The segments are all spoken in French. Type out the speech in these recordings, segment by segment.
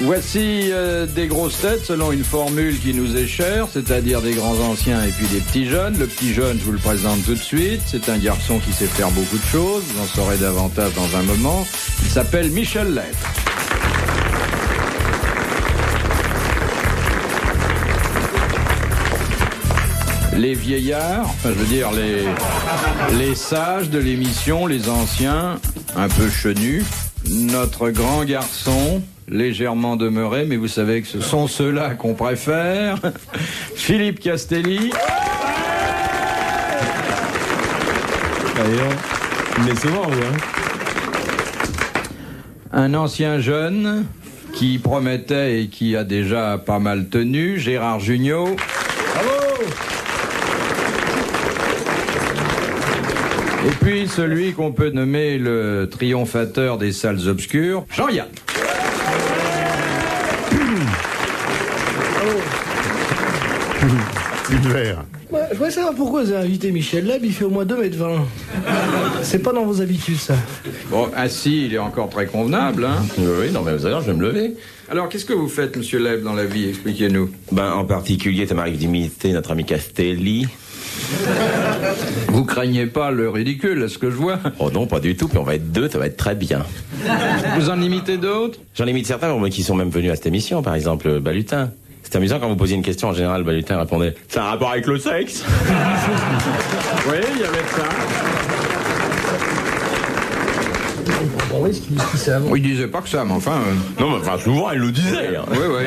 Voici des grosses têtes selon une formule qui nous est chère, c'est-à-dire des grands anciens et puis des petits jeunes. Le petit jeune, je vous le présente tout de suite. C'est un garçon qui sait faire beaucoup de choses. Vous en saurez davantage dans un moment. Il s'appelle Michel Leb. Les vieillards, enfin, je veux dire les sages de l'émission, les anciens, un peu chenus. Notre grand garçon, légèrement demeuré, mais vous savez que ce sont ceux-là qu'on préfère. Philippe Castelli. Mais souvent, oui. Un ancien jeune qui promettait et qui a déjà pas mal tenu, Gérard Jugnot. Bravo. Et puis celui qu'on peut nommer le triomphateur des salles obscures, Jean-Yann. Super. Ouais, je voudrais savoir pourquoi vous avez invité Michel Leb, il fait au moins 2,20 m. C'est pas dans vos habitudes, ça. Bon, assis, il est encore très convenable, hein. Oui, non, mais vous allez, je vais me lever. Alors, qu'est-ce que vous faites, monsieur Leb, dans la vie? Expliquez-nous. En particulier, ça m'arrive d'imiter notre ami Castelli. Vous craignez pas le ridicule, est-ce que je vois? Oh non, pas du tout, puis on va être deux, ça va être très bien. Vous en imitez d'autres? J'en imite certains, mais qui sont même venus à cette émission, par exemple, Balutin. C'est amusant quand vous posiez une question, en général, Balutin répondait « Ça a un rapport avec le sexe ?» Oui, il y avait ça. Bon, oui, ce qu'il dit ça avant. Il disait pas que ça, mais enfin... Non, mais enfin, souvent, il le disait. Hein. Oui, oui.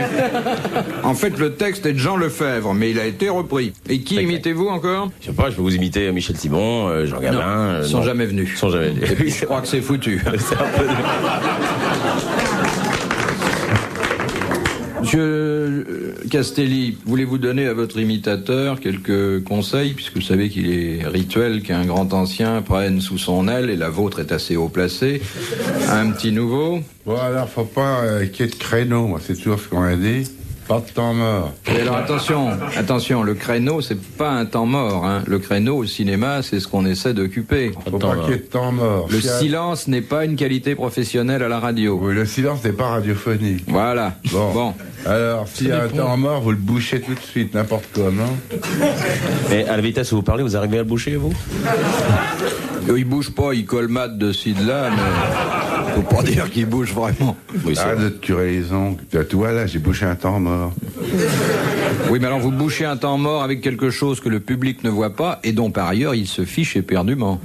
En fait, le texte est de Jean Lefebvre, mais il a été repris. Et qui imitez-vous encore? Je sais pas, je peux vous imiter Michel Simon, Jean Gabin... Ils sont jamais venus. Ils sont jamais venus. Et puis, je crois que c'est foutu. C'est un peu... Monsieur Castelli, voulez-vous donner à votre imitateur quelques conseils, puisque vous savez qu'il est rituel qu'un grand ancien prenne sous son aile, et la vôtre est assez haut placée, un petit nouveau? Bon, alors, faut pas qu'il y ait de créneau, moi, c'est toujours ce qu'on a dit. Pas de temps mort. Et alors attention, le créneau, c'est pas un temps mort, hein. Le créneau au cinéma, c'est ce qu'on essaie d'occuper. Faut pas qu'il y ait de temps mort. Le silence n'est pas une qualité professionnelle à la radio. Oui, le silence n'est pas radiophonique. Voilà. Bon. Alors, s'il y a un temps mort, vous le bouchez tout de suite, n'importe comment. Et à la vitesse où vous parlez, vous arrivez à le boucher, vous? Il bouge pas, il colmate de ci, de là, mais faut pas dire qu'il bouge vraiment. Oui, Arrête de te curer les ongles. Tu vois, là, j'ai bouché un temps mort. Oui, mais alors vous bouchez un temps mort avec quelque chose que le public ne voit pas et dont par ailleurs il se fiche éperdument.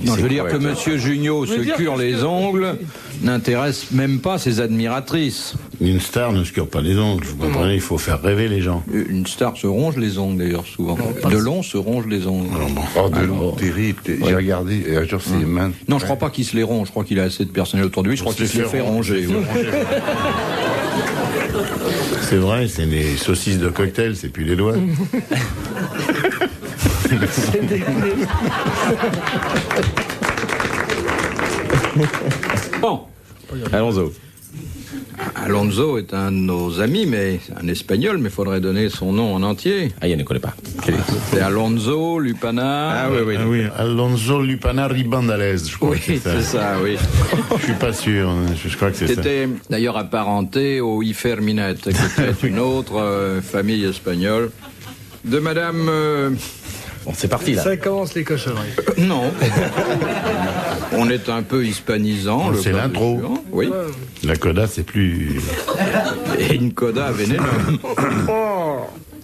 Non, je veux dire que monsieur Jugnot se cure les ongles n'intéresse même pas ses admiratrices. Une star ne se cure pas les ongles, vous comprenez, il faut faire rêver les gens. Une star se ronge les ongles d'ailleurs souvent. Delon se ronge les ongles. Oh, Delon, terrible. J'ai regardé, et un jour, c'est mains. Non, je crois pas qu'il se les ronge, je crois qu'il a assez de personnel autour de lui, je crois qu'il se les fait ronger. C'est vrai, c'est des saucisses de cocktail, c'est plus les doigts. Bon, Alonso. Alonso est un de nos amis, mais c'est un espagnol, mais il faudrait donner son nom en entier. Ah, il ne connaît pas. C'est Alonso Lupana. Ah oui. Ah oui, Alonso Lupana Ribandales, je crois. Oui, que c'est ça, oui. Je suis pas sûr, je crois que c'est ça. C'était d'ailleurs apparenté au Iferminet, qui était une autre famille espagnole. De madame... Bon, c'est parti, là. Ça commence les cochonneries. Non. On est un peu hispanisant. C'est l'intro. Oui. La coda, c'est plus... Et une coda vénéneuse.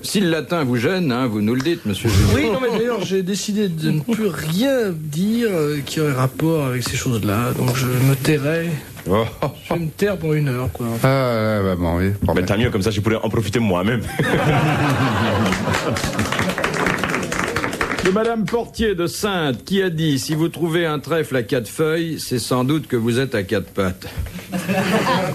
Si le latin vous gêne, hein, vous nous le dites, monsieur Julien. Oui, non, mais d'ailleurs, j'ai décidé de ne plus rien dire qui aurait rapport avec ces choses-là. Donc je me tairai. Oh. Je vais me taire pour 1 heure, quoi. Ah, bah, bon, oui. Mais tant mieux, comme ça, je pourrais en profiter moi-même. De madame Portier de Sainte, qui a dit « Si vous trouvez un trèfle à 4 feuilles, c'est sans doute que vous êtes à 4 pattes. »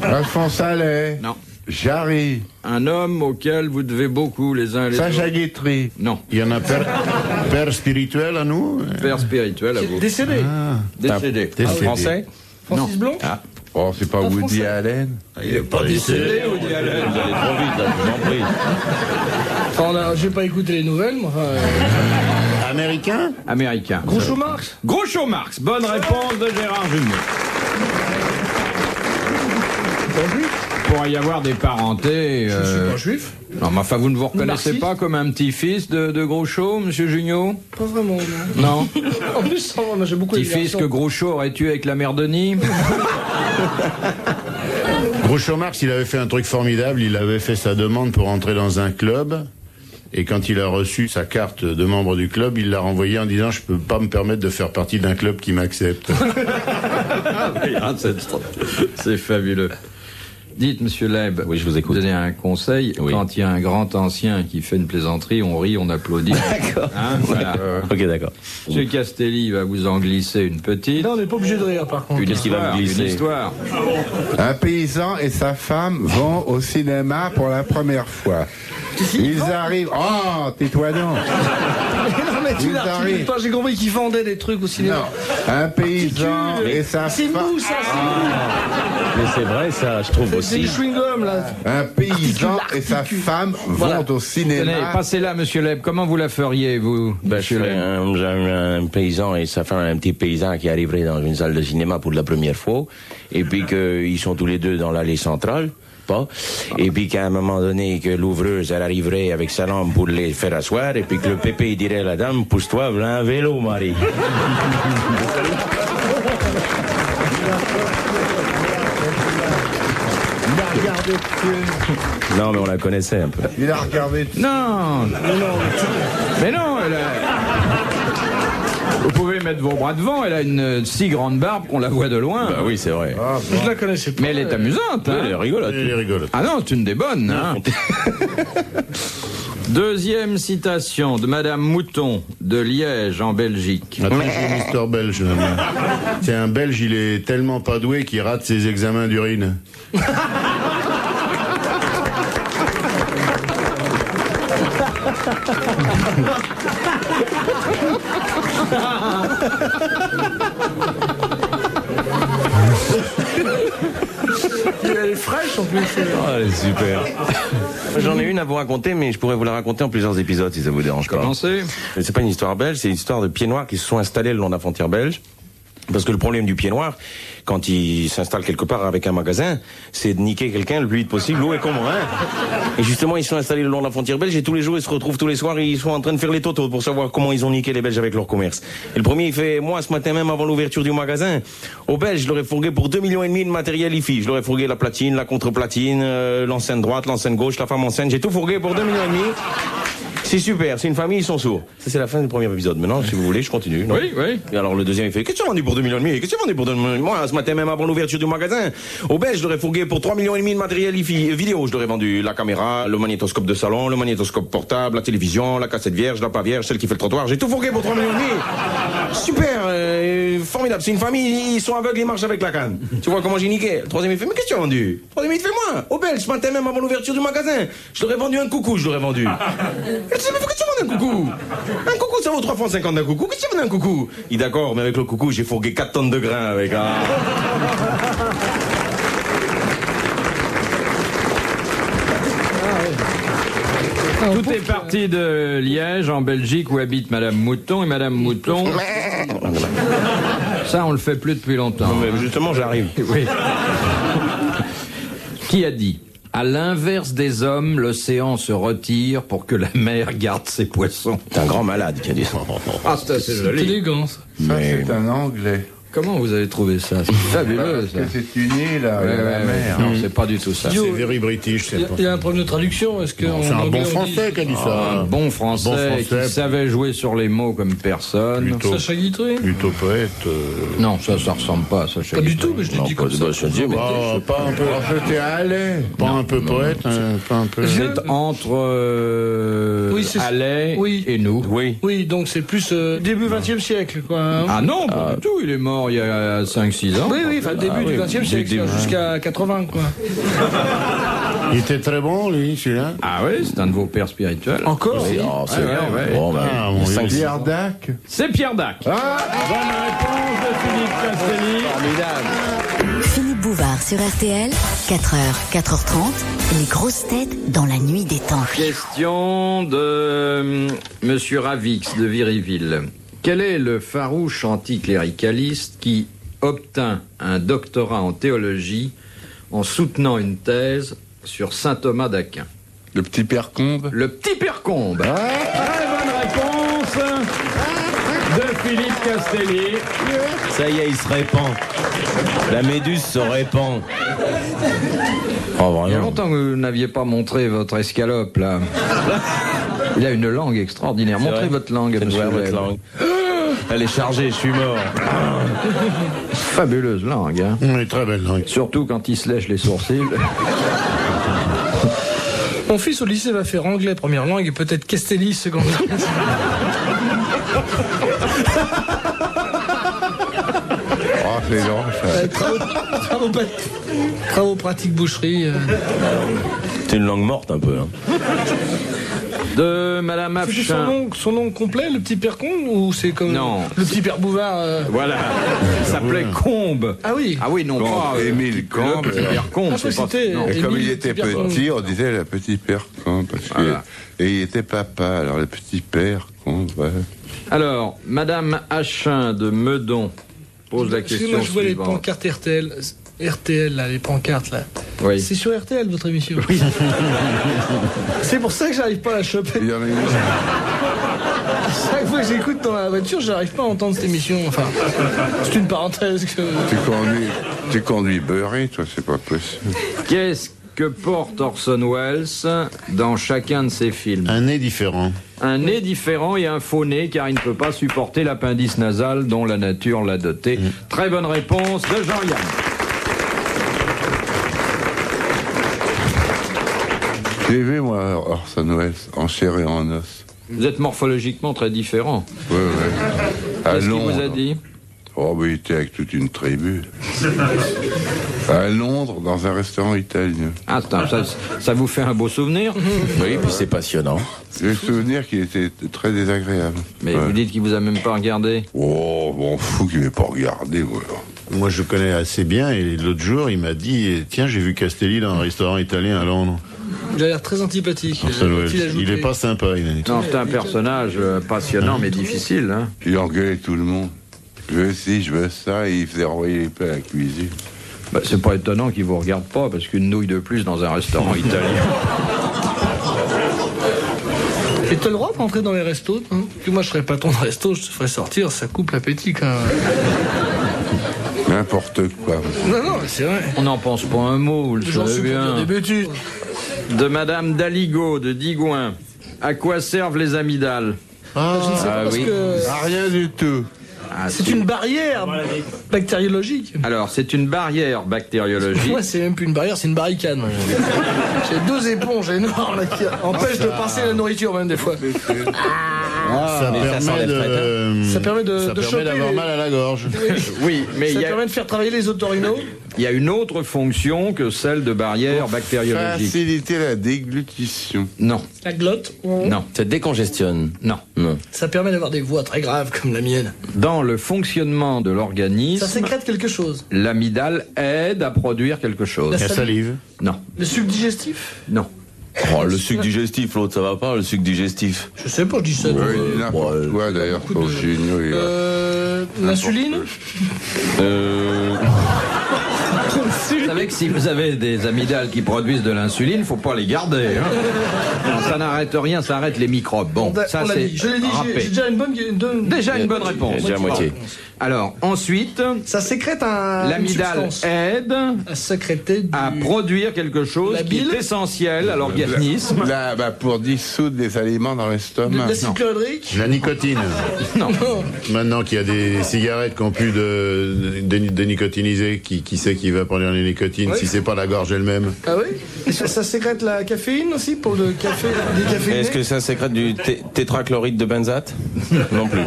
Alphonse Sallet. Non. Jarry. Un homme auquel vous devez beaucoup les uns les autres. Sacha Guitry. Non. Il y en a père spirituel à nous. Père spirituel à vous. Décédé. Décédé. Décédé. Français? Francis Blond. Ah. Oh, c'est pas Woody Français. Allen. Il est pas décédé. Woody Allen. Vous allez trop vite, là, je vous en prie. Enfin, j'ai pas écouté les nouvelles, moi. Américain? Américain. Groucho Marx. Groucho Marx. Bonne réponse de Gérard Jugnot. pourrait y avoir des parentés. Je suis pas juif. Non, mais enfin, vous ne vous reconnaissez Marxiste. pas comme un petit-fils de Groucho, monsieur Junio? Pas vraiment, non. Non. En plus, ça va, moi, j'ai beaucoup Petit-fils que Groucho aurait tué avec la mère Denis? Groucho Marx, il avait fait un truc formidable. Il avait fait sa demande pour entrer dans un club. Et quand il a reçu sa carte de membre du club, il l'a renvoyée en disant « Je peux pas me permettre de faire partie d'un club qui m'accepte. » C'est fabuleux. Dites, monsieur Leb, Oui, je vous écoute. donnez un conseil. Oui. Quand il y a un grand ancien qui fait une plaisanterie, on rit, on applaudit. D'accord. Hein, voilà. Ok, d'accord. Monsieur Castelli va vous en glisser une petite. Non, on n'est pas obligé de rire, par contre. Une Qu'est-ce qu'il va histoire, me glisser une histoire. Un paysan et sa femme vont au cinéma pour la première fois. Ils arrivent. Oh, tais-toi donc. Non, mais tu Ils l'as arrivent. pas, j'ai compris qu'ils vendaient des trucs au cinéma. Non. Un paysan et sa C'est femme. mou, ça, c'est Mais c'est vrai, ça, je trouve mou. C'est du aussi. chewing-gum, là. Un paysan et sa femme Voilà. vont au Tenez, cinéma. passez là, monsieur Leb. Comment vous la feriez, vous, Ben, je monsieur serais Leb? un paysan et sa femme, un petit paysan qui arriverait dans une salle de cinéma pour la première fois, et puis qu'ils sont tous les deux dans l'allée centrale, pas, et puis qu'à un moment donné, que l'ouvreuse, elle arriverait avec sa lampe pour les faire asseoir, et puis que le pépé il dirait à la dame, pousse-toi, voilà un vélo, Marie. Il a regardé dessus. Non, mais on la connaissait un peu. Il a regardé dessus. Non, mais non, elle a... Vous pouvez mettre vos bras devant, elle a une si grande barbe qu'on la voit de loin. Bah oui, c'est vrai. Je la connaissais pas. Mais elle est amusante, hein. Elle est rigolote. Il est rigolo. Ah non, c'est une des bonnes, hein. Deuxième citation de Madame Mouton de Liège en Belgique. Attention, Mister Belge. C'est un Belge, il est tellement pas doué qu'il rate ses examens d'urine. Elle est fraîche, en plus. Oh, elle est super. J'en ai une à vous raconter, mais je pourrais vous la raconter en plusieurs épisodes si ça vous dérange pas. Commencez. C'est pas une histoire belge, c'est une histoire de pieds noirs qui se sont installés le long de la frontière belge. Parce que le problème du pied noir, quand il s'installe quelque part avec un magasin, c'est de niquer quelqu'un le plus vite possible, l'eau est comme hein. Et justement, ils sont installés le long de la frontière belge et tous les jours, ils se retrouvent tous les soirs et ils sont en train de faire les totos pour savoir comment ils ont niqué les Belges avec leur commerce. Et le premier, il fait, moi, ce matin même avant l'ouverture du magasin, aux Belges, je leur ai fourgué pour 2,5 millions de matériel IFI. Je leur ai fourgué la platine, la contre-platine, l'enceinte droite, l'enceinte gauche, la femme enceinte. J'ai tout fourgué pour 2,5 millions. C'est super, c'est une famille, ils sont sourds. Ça, c'est la fin du premier épisode. Maintenant, si vous voulez, je continue. Non Oui, oui. Et alors, le deuxième, il fait, qu'est-ce que tu as vendu pour 2,5 millions? Qu'est-ce que tu as vendu pour 2,5 millions? Moi, ce matin même avant l'ouverture du magasin, au Belge, je leur ai fourgué pour 3,5 millions de matériel vidéo. Je leur ai vendu la caméra, le magnétoscope de salon, le magnétoscope portable, la télévision, la cassette vierge, la pas vierge, celle qui fait le trottoir. J'ai tout fourgué pour 3,5 millions. Super, formidable. C'est une famille, ils sont aveugles, ils marchent avec la canne. Tu vois comment j'ai niqué? Le troisième, il fait, mais qu'est-ce que tu as vendu? Le troisième, il fait, moi, au Belge, ce matin même avant l'ouverture du magasin, je leur ai vendu un coucou, je leur ai vendu. Et tu sais, mais pourquoi tu as vendu un coucou? Un coucou, ça vaut 3,50 francs d'un coucou. Qu'est-ce que tu as vendu un coucou? Il dit, d'accord, mais avec le coucou, j'ai fourgué 4 tonnes de grains avec un... Tout est parti de Liège, en Belgique, où habite Madame Mouton. Et Madame Mouton, ça, on le fait plus depuis longtemps. Mais justement, j'arrive. Oui. Qui a dit? À l'inverse des hommes, l'océan se retire pour que la mer garde ses poissons. C'est un grand malade qui a dit ça. Ah, c'est assez C'est joli. élégant, ça. Ça, c'est un anglais. Comment vous avez trouvé ça? C'est fabuleux, ça. Parce que c'est une île à Ouais, la ouais, mer. non, c'est pas du tout ça. C'est very British, c'est pas. Il y a un problème de traduction. Est-ce que C'est un bon français qui a dit Un ça. bon français, Bon français. qui savait jouer sur les mots comme personne. Plutôt. Sacha Guitry? Plutôt poète. Non, ça ressemble pas à ça. Pas du tout, mais je l'ai dit comme ça. Pas un peu. C'était à Alais. Pas un peu poète, pas un peu. C'est entre Oui, c'est- Alais oui. et nous. Oui. Oui, donc c'est plus début 20e siècle, quoi. Hein. Ah non, pas du tout. Il est mort il y a 5-6 ans. Oui, oui, enfin, début du 20e siècle, jusqu'à 80, quoi. Il était très bon, lui, celui-là. Ah oui, c'est un de vos pères spirituels. Encore? Oh, c'est Ouais, bien. ouais. Bon, bah, Ah, mon Dieu. 5-6 Pierre Dac. C'est Pierre Dac. Ah, Bonne réponse de Philippe Castelli. Formidable. Philippe Bouvard sur RTL, 4h, 4h30, les grosses têtes dans la nuit des temps. Question de Monsieur Ravix de Viryville. Quel est le farouche anticléricaliste qui obtint un doctorat en théologie en soutenant une thèse sur saint Thomas d'Aquin? Le petit père Combe. Le petit père Combe. Très bonne réponse de Philippe Castelli. Ça y est, il se répand. La méduse se répand. Oh, Il y a vraiment. longtemps que vous n'aviez pas montré votre escalope, là. Il a une langue extraordinaire. Montrez vrai. votre langue, Faites monsieur voir votre Lève. langue. Elle est chargée, je suis mort. Fabuleuse langue, hein. Oui, très belle langue. Surtout quand il se lèche les sourcils. Mon fils au lycée va faire anglais première langue et peut-être Castelli seconde langue. Oh, c'est long, ça. Travaux pratiques boucherie. C'est une langue morte un peu. Hein. De Madame C'était Afchin. son nom complet, le petit père Combe, ou c'est comme Non. le petit père Bouvard Voilà. Il s'appelait Combe. Ah oui. Ah oui, non Combe, pas Émile Combe. Le petit père Combe, Ah, je c'est pas... crois que c'était- non. Et comme Émile, il le était petit père Combe. petit, on disait le petit père Combe. Parce que... Voilà. Et il était papa, alors le petit père Combe, ouais. Alors, Madame Achin de Meudon pose la question Excusez-moi, je vois les suivante. pancartes RTL, là, les pancartes, là. Oui. C'est sur RTL, votre émission. C'est pour ça que j'arrive pas à la choper. Il y en a une... Chaque fois que j'écoute dans la voiture, j'arrive pas à entendre cette émission. Enfin, c'est une parenthèse que... Tu conduis beurré, toi, c'est pas possible. Qu'est-ce que porte Orson Welles dans chacun de ses films? Un nez différent. Un nez différent et un faux nez, car il ne peut pas supporter l'appendice nasal dont la nature l'a doté. Très bonne réponse de Jean-Yann. J'ai vu, moi, Orson Welles, en chair et en os. Vous êtes morphologiquement très différents. Ouais, ouais. À Qu'est-ce qu'il Londres. vous a dit? Oh, mais il était avec toute une tribu. À Londres, dans un restaurant italien. Ah, ça vous fait un beau souvenir? Oui, puis c'est passionnant. J'ai le souvenir qu'il était très désagréable. Mais Ouais. vous dites qu'il vous a même pas regardé. Oh, bon, fou qu'il m'ait pas regardé, voilà. Moi, je le connais assez bien et l'autre jour, il m'a dit tiens, j'ai vu Castelli dans un restaurant italien à Londres. Il a l'air très antipathique. Orson Welles. Faut-il ajouter. Il est pas sympa, il a dit. Non, c'est un personnage passionnant mais difficile. Hein. Il engueulait tout le monde. Je veux ci, je veux ça, et il faisait renvoyer les plats à la cuisine. Bah, c'est pas étonnant qu'il vous regarde pas, parce qu'une nouille de plus dans un restaurant italien. Et t'as le droit de rentrer dans les restos, hein? Que moi je serais patron de resto, je te ferais sortir, ça coupe l'appétit quand même. N'importe quoi. Non, non, c'est vrai. On n'en pense pas un mot, vous le J'en savez suis pour dire bien. des bêtises. De Madame Daligo de Digoin. À quoi servent les amygdales? Je ne sais pas parce oui. que Ah, rien du tout. Ah, c'est si. une barrière bactériologique. Alors, c'est une barrière bactériologique. Moi, c'est même plus une barrière, c'est une barricade. moi. J'ai 2 éponges énormes là, qui empêchent de passer la nourriture même des fois. Ça mais ça sent permet les de... Ça permet de ça permet choper d'avoir les- mal à la gorge. Oui, mais Ça il permet de faire travailler les otorhinaux. y a une autre fonction que celle de barrière bactériologique. Faciliter la déglutition. Non, La glotte. non, Ça décongestionne. non. Non. Ça permet d'avoir des voix très graves comme la mienne. Dans le fonctionnement de Ça l'organisme, sécrète quelque chose. l'amygdale aide à produire quelque chose. La La salive. Non, Le suc digestif. non. Oh, le sucre digestif, l'autre, ça va pas, le sucre digestif. Je sais pas, je dis ça. Ouais, il dit n'importe ouais. quoi, d'ailleurs, Beaucoup pour de- Junio. il va- L'insuline. Vous savez que si vous avez des amygdales qui produisent de l'insuline, faut pas les garder. Hein. Non, ça n'arrête rien, ça arrête les microbes. Bon, ça On l'a c'est dit. Je l'ai dit, râpé. j'ai déjà une bonne. Déjà une bonne réponse. Déjà à moitié. Alors, ensuite, Ça sécrète une l'amygdale substance aide à sécréter du... à produire quelque chose La qui bile est essentiel à l'organisme. Là, bah, pour dissoudre des aliments dans de l'estomac. l'acide chlorhydrique. La nicotine. Non. Maintenant qu'il y a des cigarettes qui ont plus de nicotinisés, qui sait qui va prendre les nicotines, Ouais. si c'est pas la gorge elle-même? Ah oui. Et ça sécrète la caféine aussi pour le café, des caféinés. Est-ce que ça sécrète du tétrachloride de benzate? Non plus.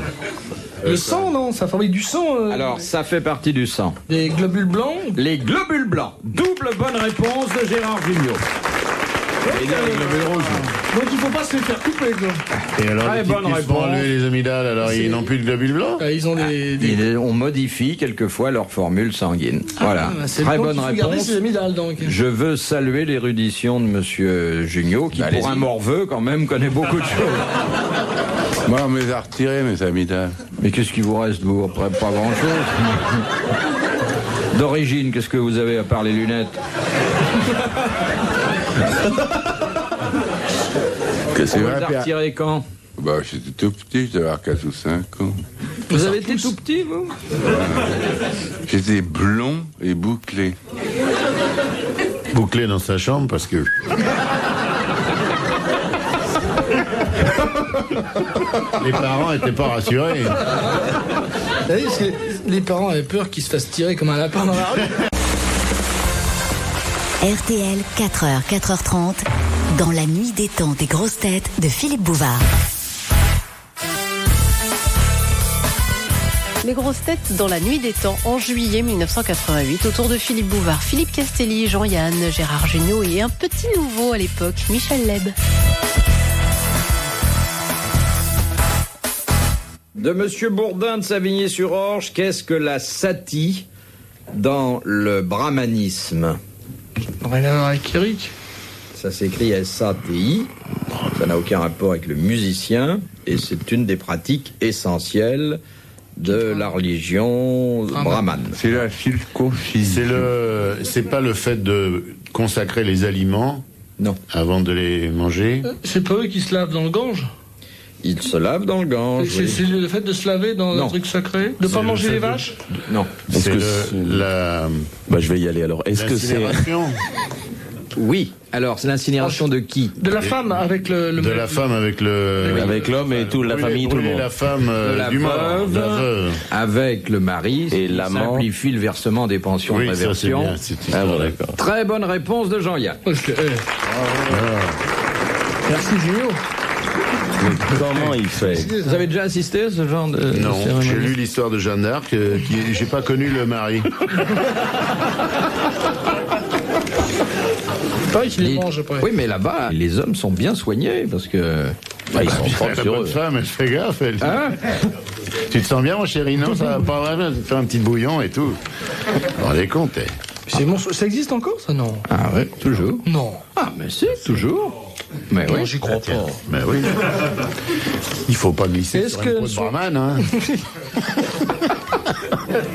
Le sang, non, ça fabrique du sang. Alors, ça fait partie du sang. Des globules blancs. Les globules blancs. Double bonne réponse de Gérard Jugnot. Donc il faut pas se les faire couper, quoi. Et alors, Très les types bonne qui se font réponse. enlever les amygdales, alors ils n'ont plus de globules blancs? Ah, ils ont On modifie quelquefois leur formule sanguine. Voilà. C'est Très le bonne qu'il faut garder réponse. ses amygdales, donc. Je veux saluer l'érudition de Monsieur Jugnot, qui, pour un morveux, quand même, connaît beaucoup de choses. Moi, on me les a retirés, mes amygdales. Mais qu'est-ce qui vous reste, vous? Après, pas grand-chose. D'origine, qu'est-ce que vous avez à part les lunettes? C'est On vrai, vous a Pierre. retiré quand? Bah, j'étais tout petit, je devais avoir 4 ou 5 ans. Vous avez été tout petit, vous? J'étais blond et bouclé. Bouclé dans sa chambre parce que. Les parents n'étaient pas rassurés. Vous savez, parce que les parents avaient peur qu'ils se fassent tirer comme un lapin dans la rue. RTL, 4h, 4h30, dans la nuit des temps des grosses têtes de Philippe Bouvard. Les grosses têtes dans la nuit des temps en juillet 1988 autour de Philippe Bouvard, Philippe Castelli, Jean-Yann, Gérard Jugnot et un petit nouveau à l'époque, Michel Leb. De Monsieur Bourdin de Savigny-sur-Orge, qu'est-ce que la sati dans le brahmanisme? Rien à voir avec Eric. Ça s'écrit S-A-T-I. Ça n'a aucun rapport avec le musicien. Et c'est une des pratiques essentielles de la religion brahmane. C'est la circoncision. C'est pas le fait de consacrer les aliments Non. avant de les manger. C'est pas eux qui se lavent dans le Gange. Il se lave dans le Gange. C'est Oui. c'est le fait de se laver dans Non. un truc sacré. De pas le manger fait les de- vaches. Non. C'est que la Bah, je vais y aller alors. Est-ce que c'est. l'incinération Oui. Alors, c'est l'incinération de qui? De la femme avec le de la femme avec le. Avec l'homme et toute la famille, tout le brûler monde. la femme De la du mort. veuve. de la veuve. Avec le mari, Et qui l'amant. simplifie le versement des pensions Oui, de ça c'est réversion. bien. cette Ah histoire. bon, d'accord. Très bonne réponse de Jean-Yann. Parce que, Merci Junio. Comment il fait? Vous avez déjà assisté à ce genre de Non, cérémonie? j'ai lu l'histoire de Jeanne d'Arc, qui j'ai pas connu le mari. Pareil qu'il les Les- mange après. Oui, mais là-bas, les hommes sont bien soignés parce que. Bah, ils sont La propres sur bonne eux. femme, elle fait gaffe. Elle. Hein? Tu te sens bien, mon chéri? Non, ça va pas vraiment. Tu fais un petit bouillon et tout. Vous vous rendez compte? C'est ça existe encore ça non? Ah ouais, toujours. Non. Ah, mais si, toujours. Mais Non, oui. j'y crois pas. Ben oui. Il faut pas glisser Est-ce sur que une peau de sur- brahman, hein.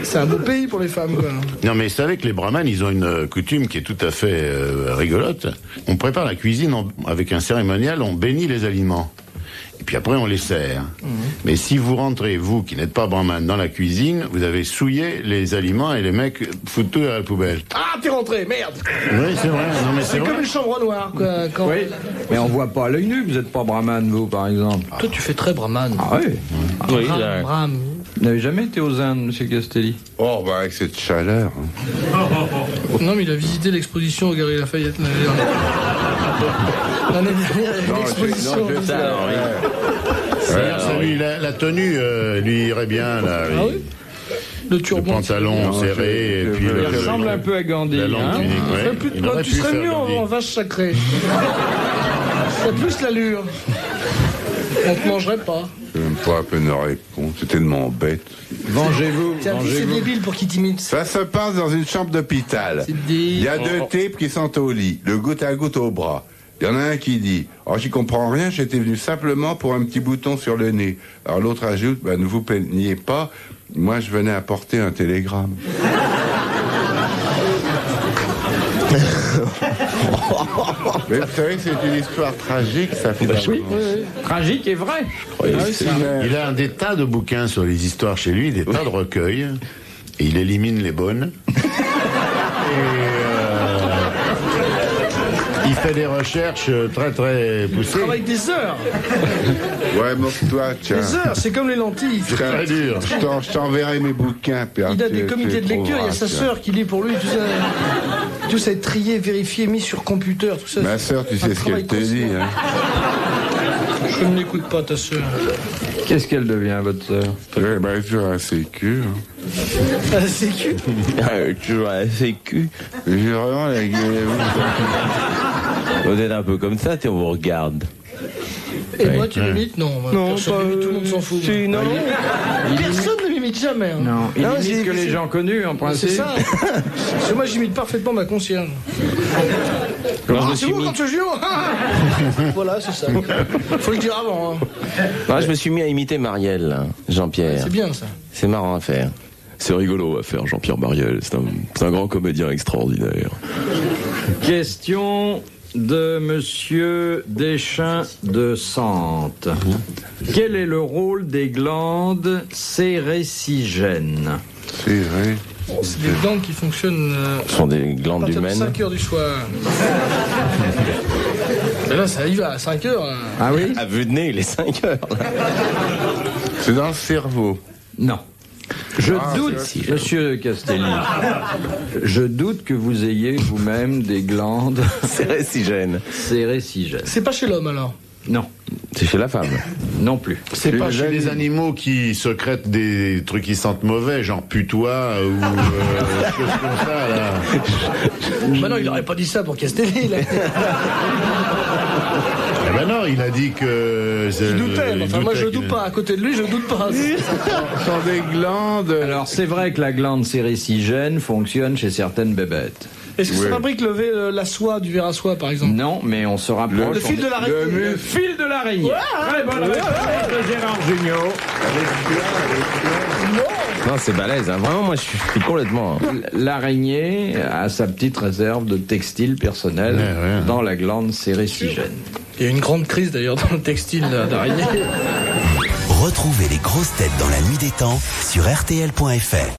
C'est un beau pays pour les femmes quoi. Non, mais vous savez que les brahmanes, ils ont une coutume qui est tout à fait rigolote. On prépare la cuisine avec un cérémonial, on bénit les aliments. Et puis après, on les sert. Mais si vous rentrez, vous, qui n'êtes pas brahman, dans la cuisine, vous avez souillé les aliments et les mecs foutent tout à la poubelle. Ah t'es rentré, merde. Oui, c'est vrai. Non, mais c'est C'est vrai. comme une chambre noire quoi. Quand... Oui. Mais on voit pas à l'œil nu que vous n'êtes pas brahman, vous, par exemple. Toi tu fais très brahman. Ah oui. Oui, Brahman, là. Brahman. Vous n'avez jamais été aux Indes, monsieur Castelli? Oh, bah, avec cette chaleur. Non mais il a visité l'exposition au Galeries Lafayette l'année dernière. L'année dernière, il y avait l'exposition. Ça, alors, oui. D'ailleurs, c'est lui, la tenue lui irait bien, là. Ah oui. Le Le turban. pantalon serré et puis Il ressemble un peu à Gandhi. la langue hein. tunique, ouais. Ferait plus- Il aurait tu pu serais faire mieux Gandhi. en vache sacrée. T'as plus l'allure. On te mangerait pas. Je n'ai même pas à peine répondre. C'est tellement bête. Vengez-vous, Tiens, c'est vengez-vous. débile pour qu'il t'imite. Ça se passe dans une chambre d'hôpital. C'est des- Il y a deux types qui sont au lit, le goutte à goutte au bras. Il y en a un qui dit « Oh, j'y comprends rien, j'étais venu simplement pour un petit bouton sur le nez. » Alors l'autre ajoute « Ne vous plaignez pas, moi je venais apporter un télégramme. » Mais vous savez que c'est une histoire tragique, ça fait Tragique et vrai. Il a des tas de bouquins sur les histoires chez lui, des tas de recueils, et il élimine les bonnes. Il fait des recherches très très poussées. Travaille des heures. Ouais, moque-toi, tiens. Des heures, c'est comme les lentilles. Très dur. Je t'enverrai mes bouquins, Pierre. Il a tu- des tu comités de les lecture, il y a sa trouveras, sœur qui lit pour lui, tout ça. Tout ça est trié, vérifié, mis sur computer, tout ça. Ma sœur, tu Un sais ce qu'elle travail te dit, constant. hein. Je ne l'écoute pas, ta sœur. Qu'est-ce qu'elle devient, votre sœur? Ouais, bah, tu as un sécu. Hein. Ah, c'est cul. Toujours à la sécu. J'ai vraiment la gueule. Vous êtes un peu comme ça, on vous regarde. Et moi, tu m'imites? Non, moi, personne m'imite, tout le monde s'en fout. Si, non. Personne ne m'imite jamais. Hein. Non, il Ah, imite c'est- que les c'est- gens connus, en C'est principe. ça. Parce que moi, j'imite parfaitement ma concierge. C'est vous quand je joue. Voilà, c'est ça. Faut le dire avant. Hein. Moi, je me suis mis à imiter Marielle, Jean-Pierre. C'est bien ça. C'est marrant à faire. C'est rigolo à faire, Jean-Pierre Mariel. C'est un grand comédien extraordinaire. Question de Monsieur Deschamps de Sante. Quel est le rôle des glandes sérécigènes? C'est des glandes qui fonctionnent Ce sont des glandes à partir de humaines. 5 heures du soir. Mais là, ça y va, à 5 heures. Ah oui? À vue de nez, il est 5 heures. C'est dans le cerveau. Non. Je doute, Monsieur Castelli, je doute que vous ayez vous-même des glandes Sérécigènes. sérécigènes. C'est pas chez l'homme alors. Non, C'est chez la femme. non plus. C'est pas chez les animaux qui secrètent des trucs qui sentent mauvais, genre putois ou choses comme ça, là. Bah non, il aurait pas dit ça pour Castelli, là. Eh ben non, il a dit que... Il doutait, mais enfin, moi je qu'il- doute pas. À côté de lui, je doute pas. Ce sont des glandes. Alors c'est vrai que la glande sérécigène fonctionne chez certaines bébêtes. Est-ce que ça fabrique la soie du ver à soie, par exemple? Non, mais on se rapproche. Le fil de l'araignée. Le fil de l'araignée. Très bonne réponse de Gérard Jugnot. Non, c'est balèze. Hein. Vraiment, moi, je suis complètement... L'araignée a sa petite réserve de textile personnel dans la glande sérécigène. Il y a une grande crise d'ailleurs dans le textile d'araignée. Retrouvez les grosses têtes dans la nuit des temps sur RTL.fr.